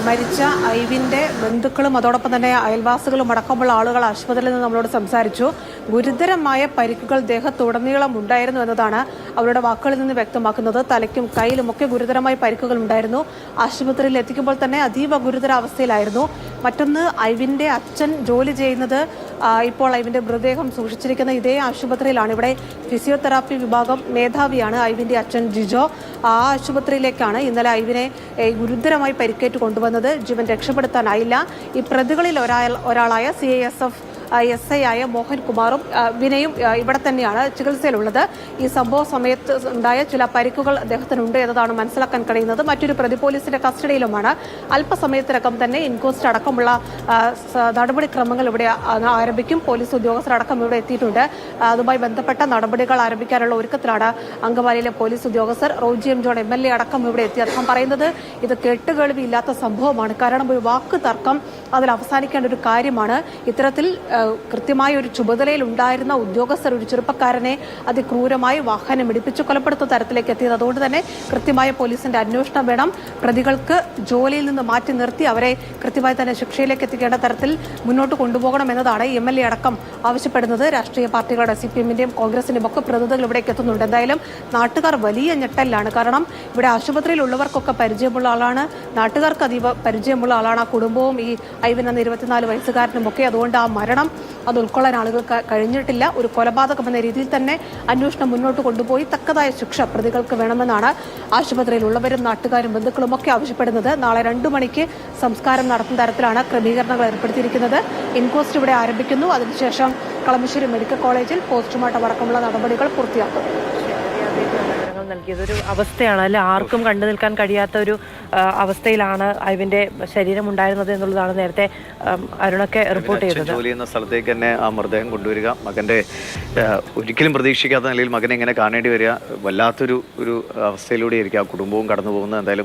മരിച്ച ഐവിൻ്റെ ബന്ധുക്കളും അതോടൊപ്പം തന്നെ അയൽവാസികളും അടക്കമുള്ള ആളുകൾ ആശുപത്രിയിൽ നിന്ന് നമ്മളോട് സംസാരിച്ചു. ഗുരുതരമായ പരിക്കുകൾ ദേഹത്തുടനീളം ഉണ്ടായിരുന്നു എന്നതാണ് അവരുടെ വാക്കുകളിൽ നിന്ന് വ്യക്തമാക്കുന്നത്. തലയ്ക്കും കയ്യിലുമൊക്കെ ഗുരുതരമായ പരിക്കുകൾ ഉണ്ടായിരുന്നു. ആശുപത്രിയിൽ എത്തിക്കുമ്പോൾ തന്നെ അതീവ ഗുരുതരാവസ്ഥയിലായിരുന്നു. മറ്റൊന്ന്, ഐവിൻ്റെ അച്ഛൻ ജോലി ചെയ്യുന്നത് ഇപ്പോൾ ഐവിൻ്റെ മൃതദേഹം സൂക്ഷിച്ചിരിക്കുന്ന ഇതേ ആശുപത്രിയിലാണ്. ഇവിടെ ഫിസിയോതെറാപ്പി വിഭാഗം മേധാവിയാണ് ഐവിൻ്റെ അച്ഛൻ ജിജോ. ആ ആശുപത്രിയിലേക്കാണ് ഇന്നലെ ഐവിനെ ഗുരുതരമായി പരിക്കേറ്റ് കൊണ്ടുവന്നത്. ജീവൻ രക്ഷപ്പെടുത്താനായില്ല. ഈ പ്രതികളിൽ ഒരാളായ CISF SI ആയ മോഹൻകുമാറും വിനയും ഇവിടെ തന്നെയാണ് ചികിത്സയിലുള്ളത്. ഈ സംഭവ സമയത്ത് ഉണ്ടായ ചില പരിക്കുകൾ അദ്ദേഹത്തിനുണ്ട് എന്നതാണ് മനസ്സിലാക്കാൻ കഴിയുന്നത്. മറ്റൊരു പ്രതി പോലീസിന്റെ കസ്റ്റഡിയിലുമാണ്. അല്പസമയത്തിനകം തന്നെ ഇൻക്വസ്റ്റ് അടക്കമുള്ള നടപടിക്രമങ്ങൾ ഇവിടെ ആരംഭിക്കും. പോലീസ് ഉദ്യോഗസ്ഥരടക്കം ഇവിടെ എത്തിയിട്ടുണ്ട്. അതുമായി ബന്ധപ്പെട്ട നടപടികൾ ആരംഭിക്കാനുള്ള ഒരുക്കത്തിലാണ് അങ്കമാലിയിലെ പോലീസ് ഉദ്യോഗസ്ഥർ. റോജി എം ജോൺ MLA അടക്കം ഇവിടെ എത്തി. അദ്ദേഹം പറയുന്നത് ഇത് കേട്ടുകേൾവിയില്ലാത്ത സംഭവമാണ്. കാരണം ഒരു വാക്ക് തർക്കം അതിൽ അവസാനിക്കേണ്ട ഒരു കാര്യമാണ്. ഇത്തരത്തിൽ കൃത്യമായ ഒരു ചുമതലയിൽ ഉണ്ടായിരുന്ന ഉദ്യോഗസ്ഥർ ഒരു ചെറുപ്പക്കാരനെ അതിക്രൂരമായി വാഹനം ഇടിപ്പിച്ച് കൊലപ്പെടുത്തുന്ന തരത്തിലേക്ക് എത്തിയത്. അതുകൊണ്ട് തന്നെ കൃത്യമായ പോലീസിന്റെ അന്വേഷണം വേണം. പ്രതികൾക്ക് ജോലിയിൽ നിന്ന് മാറ്റി നിർത്തി അവരെ കൃത്യമായി തന്നെ ശിക്ഷയിലേക്ക് എത്തിക്കേണ്ട തരത്തിൽ മുന്നോട്ട് കൊണ്ടുപോകണം എന്നതാണ് MLA അടക്കം ആവശ്യപ്പെടുന്നത്. രാഷ്ട്രീയ പാർട്ടികളുടെ CPM-ന്റെയും കോൺഗ്രസിന്റെയും ഒക്കെ പ്രതിനിധികൾ ഇവിടേക്ക് എത്തുന്നുണ്ട്. എന്തായാലും നാട്ടുകാർ വലിയ ഞെട്ടലിലാണ്. കാരണം ഇവിടെ ആശുപത്രിയിലുള്ളവർക്കൊക്കെ പരിചയമുള്ള ആളാണ്, നാട്ടുകാർക്ക് അതീവ പരിചയമുള്ള ആളാണ്. ആ കുടുംബവും ഈ ഐവൻ എന്ന 24 വയസ്സുകാരനും ഒക്കെ. അതുകൊണ്ട് ആ മരണം അത് ഉൾക്കൊള്ളാൻ ആളുകൾക്ക് കഴിഞ്ഞിട്ടില്ല. ഒരു കൊലപാതകം എന്ന രീതിയിൽ തന്നെ അന്വേഷണം മുന്നോട്ട് കൊണ്ടുപോയി തക്കതായ ശിക്ഷ പ്രതികൾക്ക് വേണമെന്നാണ് ആശുപത്രിയിലുള്ളവരും നാട്ടുകാരും ബന്ധുക്കളും ഒക്കെ ആവശ്യപ്പെടുന്നത്. നാളെ 2 മണിക്ക് സംസ്കാരം നടത്തുന്ന തരത്തിലാണ് ക്രമീകരണങ്ങൾ ഏർപ്പെടുത്തിയിരിക്കുന്നത്. ഇൻക്വസ്റ്റ് ഇവിടെ ആരംഭിക്കുന്നു. അതിനുശേഷം കളമശ്ശേരി മെഡിക്കൽ കോളേജിൽ പോസ്റ്റ്മോർട്ടം അടക്കമുള്ള നടപടികൾ പൂർത്തിയാക്കും. നൽകിയതൊരു അവസ്ഥയാണ് അല്ലെ, ആർക്കും കണ്ടു നിൽക്കാൻ കഴിയാത്ത ഒരു അവസ്ഥയിലാണ് ഐവിന്റെ ശരീരം ഉണ്ടായിരുന്നത് എന്നുള്ളതാണ് നേരത്തെ അരുണൊക്കെ റിപ്പോർട്ട് ചെയ്തത്. ജോലി ചെയ്യുന്ന സ്ഥലത്തേക്ക് തന്നെ ആ മൃതദേഹം കൊണ്ടുവരിക, മകന്റെ ഒരിക്കലും പ്രതീക്ഷിക്കാത്ത നിലയിൽ മകനെ ഇങ്ങനെ കാണേണ്ടി വരിക, വല്ലാത്തൊരു അവസ്ഥയിലൂടെ ആയിരിക്കും ആ കുടുംബവും കടന്നു പോകുന്നത്. എന്തായാലും